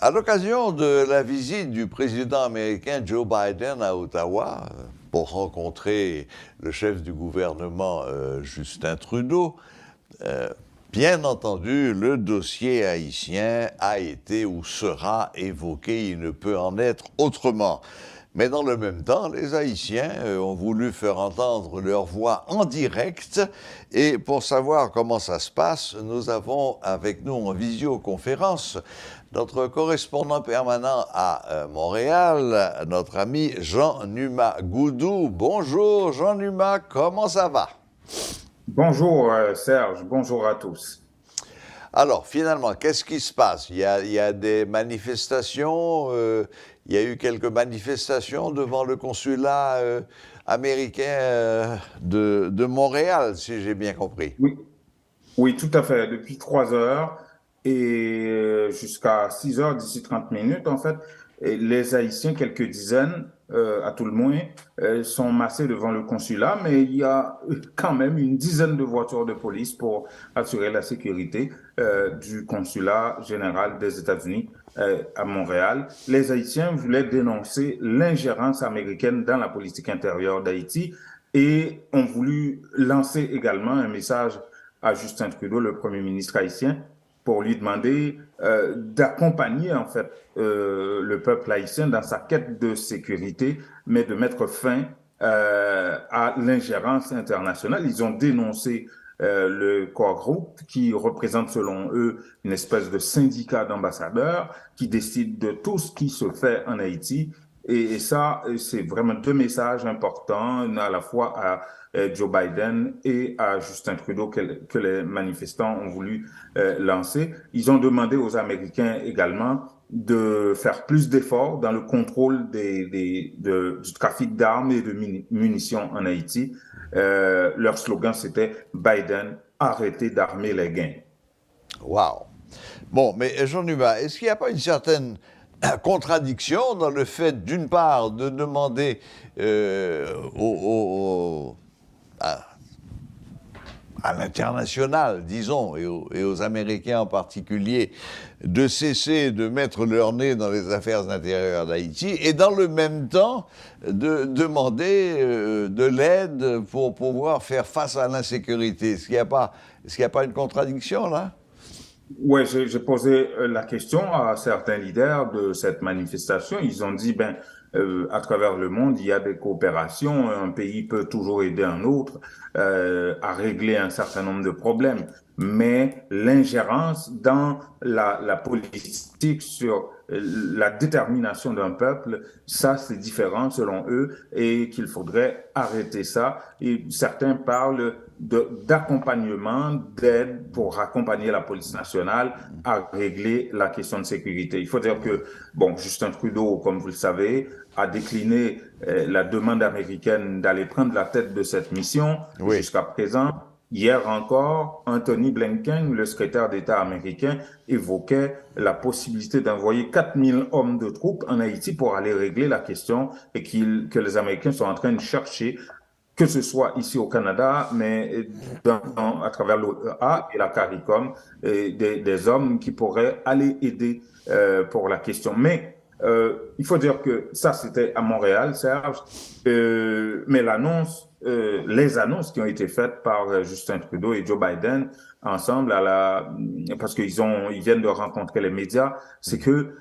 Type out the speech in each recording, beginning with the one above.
À l'occasion de la visite du président américain Joe Biden à Ottawa pour rencontrer le chef du gouvernement Justin Trudeau, bien entendu, le dossier haïtien a été ou sera évoqué, il ne peut en être autrement. Mais dans le même temps, les Haïtiens ont voulu faire entendre leur voix en direct. Et pour savoir comment ça se passe, nous avons avec nous en visioconférence notre correspondant permanent à Montréal, notre ami Jean Numa Goudou. Bonjour Jean Numa, comment ça va? Bonjour Serge, bonjour à tous. Alors, finalement, qu'est-ce qui se passe? Il y a des manifestations, il y a eu quelques manifestations devant le consulat américain de Montréal, si j'ai bien compris. Oui, oui, tout à fait. Depuis 3 heures et jusqu'à 6 heures d'ici 30 minutes, en fait, et les Haïtiens, quelques dizaines à tout le moins, sont massés devant le consulat, mais il y a quand même une dizaine de voitures de police pour assurer la sécurité du consulat général des États-Unis à Montréal. Les Haïtiens voulaient dénoncer l'ingérence américaine dans la politique intérieure d'Haïti et ont voulu lancer également un message à Justin Trudeau, le Premier ministre haïtien, pour lui demander d'accompagner en fait le peuple haïtien dans sa quête de sécurité, mais de mettre fin à l'ingérence internationale. Ils ont dénoncé le Core Group, qui représente selon eux une espèce de syndicat d'ambassadeurs qui décide de tout ce qui se fait en Haïti. Et ça, c'est vraiment deux messages importants, à la fois à Joe Biden et à Justin Trudeau que les manifestants ont voulu lancer. Ils ont demandé aux Américains également de faire plus d'efforts dans le contrôle du trafic d'armes et de munitions en Haïti. Leur slogan, c'était « Biden, arrêtez d'armer les gangs ». Wow! Bon, mais Jean Numa, est-ce qu'il n'y a pas une certaine contradiction dans le fait, d'une part, de demander à l'international, disons, et aux Américains en particulier, de cesser de mettre leur nez dans les affaires intérieures d'Haïti, et dans le même temps, de demander de l'aide pour pouvoir faire face à l'insécurité. Est-ce qu'il n'y a pas une contradiction, là? Oui, j'ai posé la question à certains leaders de cette manifestation. Ils ont dit, à travers le monde, il y a des coopérations. Un pays peut toujours aider un autre à régler un certain nombre de problèmes. Mais l'ingérence dans la politique sur la détermination d'un peuple, ça, c'est différent selon eux et qu'il faudrait arrêter ça. Et certains parlent d'accompagnement, d'aide pour accompagner la police nationale à régler la question de sécurité. Il faut dire que, bon, Justin Trudeau, comme vous le savez, a décliné la demande américaine d'aller prendre la tête de cette mission. Oui. Jusqu'à présent. Hier encore, Anthony Blinken, le secrétaire d'État américain, évoquait la possibilité d'envoyer 4000 hommes de troupes en Haïti pour aller régler la question et que les Américains sont en train de chercher, que ce soit ici au Canada, mais à travers l'OEA et la CARICOM, des hommes qui pourraient aller aider pour la question. Mais il faut dire que ça, c'était à Montréal, Serge, mais les annonces qui ont été faites par Justin Trudeau et Joe Biden ensemble, parce qu'ils viennent de rencontrer les médias, c'est que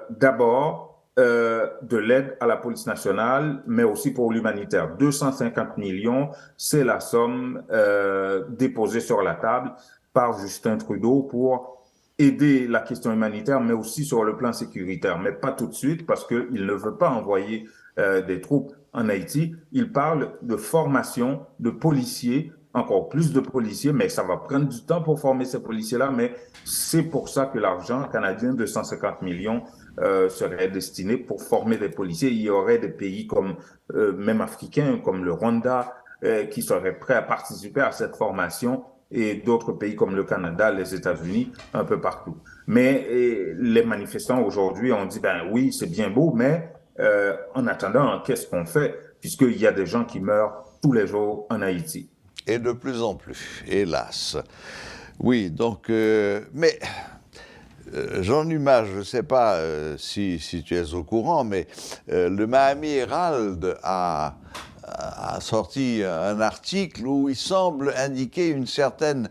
d'abord, de l'aide à la police nationale, mais aussi pour l'humanitaire. 250 millions, c'est la somme déposée sur la table par Justin Trudeau pour aider la question humanitaire, mais aussi sur le plan sécuritaire, mais pas tout de suite parce qu'il ne veut pas envoyer des troupes en Haïti. Il parle de formation de policiers, encore plus de policiers, mais ça va prendre du temps pour former ces policiers-là, mais c'est pour ça que l'argent canadien de 150 millions serait destiné pour former des policiers. Il y aurait des pays comme, même africains, comme le Rwanda, qui seraient prêts à participer à cette formation et d'autres pays comme le Canada, les États-Unis, un peu partout. Mais les manifestants aujourd'hui ont dit, oui, c'est bien beau, mais en attendant, qu'est-ce qu'on fait? Puisqu'il y a des gens qui meurent tous les jours en Haïti. Et de plus en plus, hélas. Oui, donc, mais Jean Numa, je ne sais pas si tu es au courant, mais le Miami Herald a sorti un article où il semble indiquer une certaine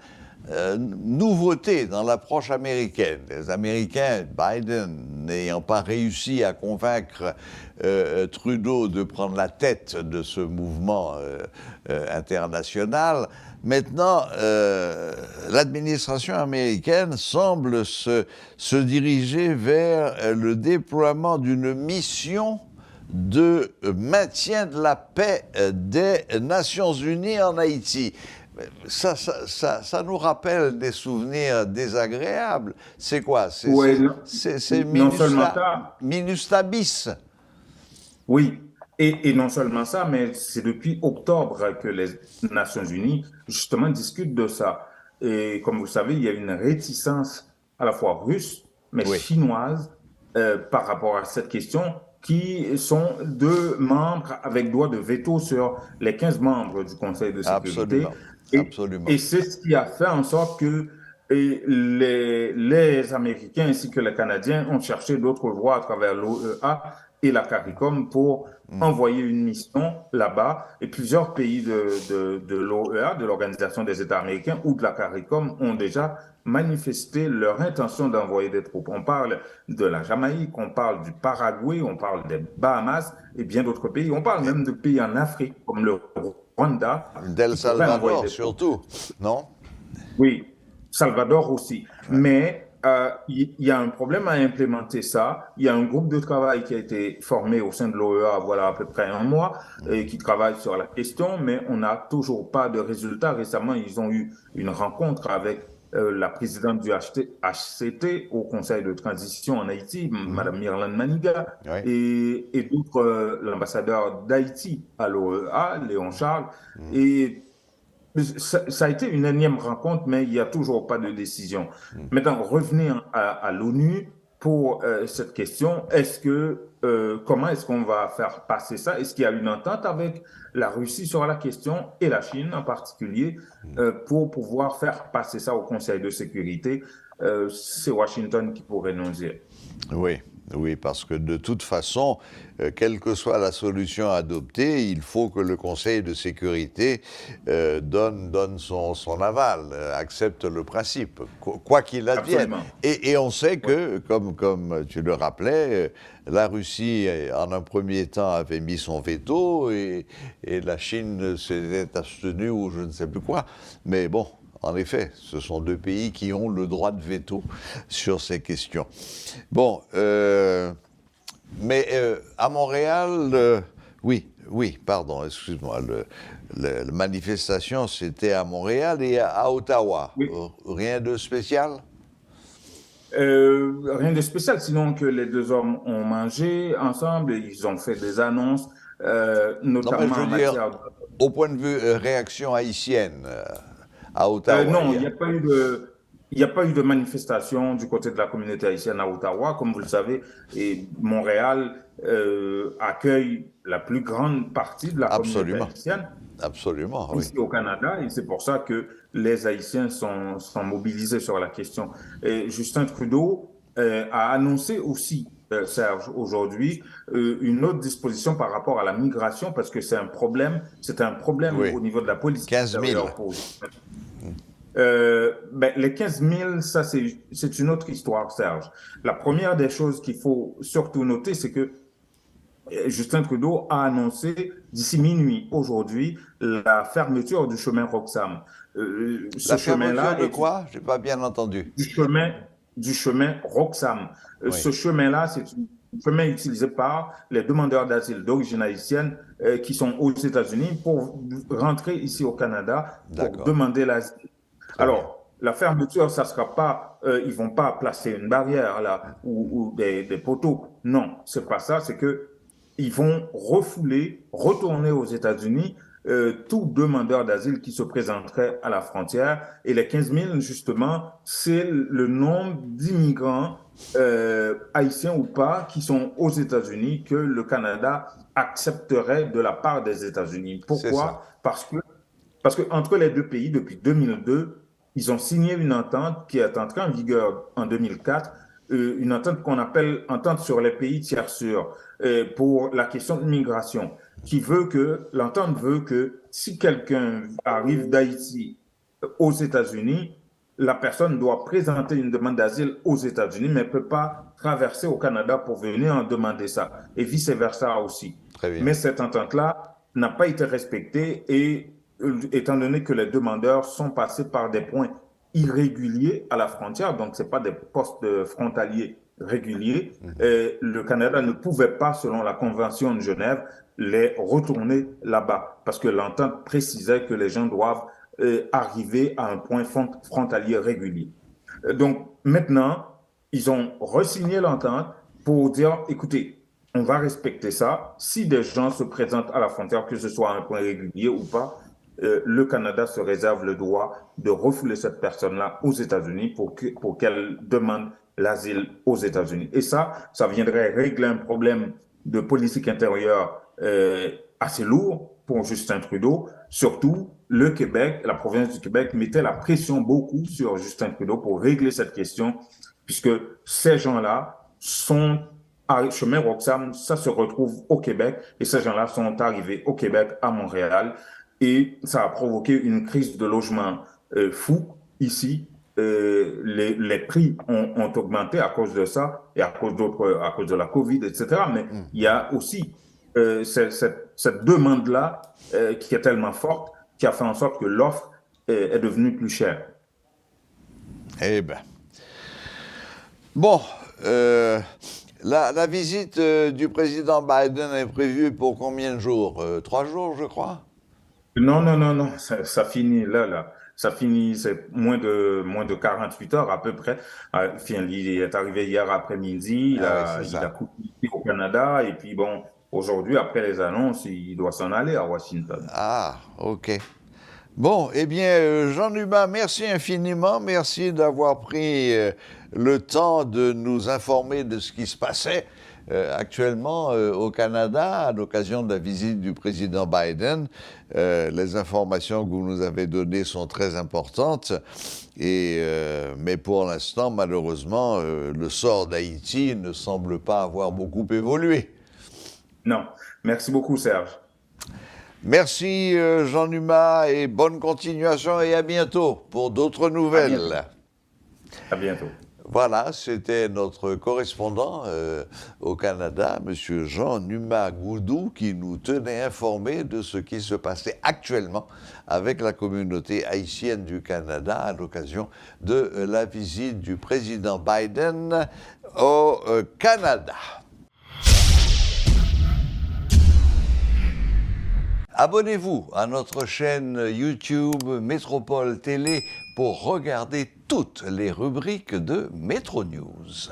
nouveauté dans l'approche américaine. Les Américains, Biden n'ayant pas réussi à convaincre Trudeau de prendre la tête de ce mouvement international, maintenant, l'administration américaine semble se diriger vers le déploiement d'une mission de maintien de la paix des Nations Unies en Haïti. Ça nous rappelle des souvenirs désagréables. C'est quoi? Ouais, C'est non seulement ça, MINUSTA bis. oui, et non seulement ça, mais c'est depuis octobre que les Nations Unies, justement, discutent de ça. Et comme vous savez, il y a une réticence à la fois russe, mais Oui, chinoise, par rapport à cette question, qui sont deux membres avec droit de veto sur les 15 membres du Conseil de sécurité. absolument, Et absolument. c'est ce qui a fait en sorte que les Américains ainsi que les Canadiens ont cherché d'autres voies à travers l'OEA et la CARICOM pour envoyer une mission là-bas. Et plusieurs pays de l'OEA, de l'Organisation des États américains ou de la CARICOM ont déjà manifesté leur intention d'envoyer des troupes. On parle de la Jamaïque, on parle du Paraguay, on parle des Bahamas et bien d'autres pays. On parle même de pays en Afrique comme le Rwanda D'El qui pourraient envoyer Salvador des troupes. surtout, non? Oui, Salvador aussi. Ouais. Mais il y a un problème à implémenter ça. Il y a un groupe de travail qui a été formé au sein de l'OEA, voilà à peu près un mois, et qui travaille sur la question, mais on n'a toujours pas de résultats. Récemment, ils ont eu une rencontre avec la présidente du HCT au Conseil de transition en Haïti, Madame Myrlane Maniga, Oui. et d'autres, l'ambassadeur d'Haïti à l'OEA, Léon Charles, et ça a été une énième rencontre, mais il n'y a toujours pas de décision. Maintenant, revenir à l'ONU pour cette question. Comment est-ce qu'on va faire passer ça? Est-ce qu'il y a une entente avec la Russie sur la question et la Chine en particulier pour pouvoir faire passer ça au Conseil de sécurité? C'est Washington qui pourrait nous dire. Oui, oui, parce que de toute façon, quelle que soit la solution adoptée, il faut que le Conseil de sécurité donne son aval, accepte le principe, quoi qu'il advienne. Absolument. Et on sait Oui. que, comme tu le rappelais, la Russie, en un premier temps, avait mis son veto et la Chine s'était abstenue ou je ne sais plus quoi. Mais bon, en effet, ce sont deux pays qui ont le droit de veto sur ces questions. Bon, mais à Montréal, oui, pardon, excuse-moi, la manifestation c'était à Montréal et à Ottawa. Oui. Rien de spécial? Rien de spécial, sinon que les deux hommes ont mangé ensemble et ils ont fait des annonces, Non, mais notamment je veux en dire, matière au point de vue réaction haïtienne, à Ottawa. non, il n'y a pas eu de manifestation du côté de la communauté haïtienne à Ottawa. Comme vous le savez, et Montréal accueille la plus grande partie de la communauté Absolument, haïtienne absolument, oui. ici au Canada, et c'est pour ça que les Haïtiens sont mobilisés sur la question. Et Justin Trudeau a annoncé aussi, Serge, aujourd'hui, une autre disposition par rapport à la migration, parce que c'est un problème Oui, au niveau de la politique 15 000. extérieure pour les 15 000, ça c'est une autre histoire, Serge. La première des choses qu'il faut surtout noter, c'est que Justin Trudeau a annoncé d'ici minuit aujourd'hui la fermeture du chemin Roxham. Ce La fermeture chemin-là de est quoi? Je n'ai pas bien entendu. du chemin Roxham. Oui, Ce chemin-là, c'est un chemin utilisé par les demandeurs d'asile d'origine haïtienne qui sont aux États-Unis pour rentrer ici au Canada pour d'accord, demander l'asile. très bien. Alors, la fermeture, ça sera pas, ils vont pas placer une barrière là ou des poteaux. Non, c'est pas ça. C'est que ils vont refouler, retourner aux États-Unis tout demandeur d'asile qui se présenterait à la frontière. Et les 15 000, justement, c'est le nombre d'immigrants haïtiens ou pas qui sont aux États-Unis que le Canada accepterait de la part des États-Unis. C'est ça. Pourquoi? Parce que entre les deux pays, depuis 2002, ils ont signé une entente qui est entrée en vigueur en 2004 une entente qu'on appelle entente sur les pays tiers sûrs pour la question de migration, l'entente veut que si quelqu'un arrive d'Haïti aux États-Unis, la personne doit présenter une demande d'asile aux États-Unis, mais ne peut pas traverser au Canada pour venir en demander ça, et vice-versa aussi. Très bien. Mais cette entente-là n'a pas été respectée et étant donné que les demandeurs sont passés par des points irréguliers à la frontière, donc ce n'est pas des postes frontaliers réguliers, le Canada ne pouvait pas, selon la Convention de Genève, les retourner là-bas, parce que l'entente précisait que les gens doivent arriver à un point frontalier régulier. Donc maintenant, ils ont re-signé l'entente pour dire, écoutez, on va respecter ça. Si des gens se présentent à la frontière, que ce soit à un point régulier ou pas, le Canada se réserve le droit de refouler cette personne-là aux États-Unis pour qu'elle demande l'asile aux États-Unis. Et ça viendrait régler un problème de politique intérieure assez lourd pour Justin Trudeau. Surtout, le Québec, la province du Québec mettait la pression beaucoup sur Justin Trudeau pour régler cette question, puisque ces gens-là sont chemin Roxham, ça se retrouve au Québec et ces gens-là sont arrivés au Québec, à Montréal, et ça a provoqué une crise de logement fou ici. Les prix ont augmenté à cause de ça et à cause de la COVID, etc. Mais il y a aussi cette demande-là qui est tellement forte qui a fait en sorte que l'offre est devenue plus chère. Eh bien. Bon, la visite du président Biden est prévue pour combien de jours? 3 jours, je crois? Non, ça finit là. Ça finit, c'est moins de 48 heures à peu près. Il est arrivé hier après-midi, il a coupé au Canada, et puis bon, aujourd'hui, après les annonces, il doit s'en aller à Washington. Ah, OK. Bon, eh bien, Jean Huma, merci infiniment. Merci d'avoir pris le temps de nous informer de ce qui se passait actuellement au Canada à l'occasion de la visite du président Biden. Les informations que vous nous avez données sont très importantes. Mais pour l'instant, malheureusement, le sort d'Haïti ne semble pas avoir beaucoup évolué. Non. Merci beaucoup, Serge. Merci Jean Huma et bonne continuation et à bientôt pour d'autres nouvelles. À bientôt. Voilà, c'était notre correspondant au Canada, M. Jean Huma Goudou, qui nous tenait informés de ce qui se passait actuellement avec la communauté haïtienne du Canada à l'occasion de la visite du président Biden au Canada. Abonnez-vous à notre chaîne YouTube Métropole Télé pour regarder toutes les rubriques de Métro News.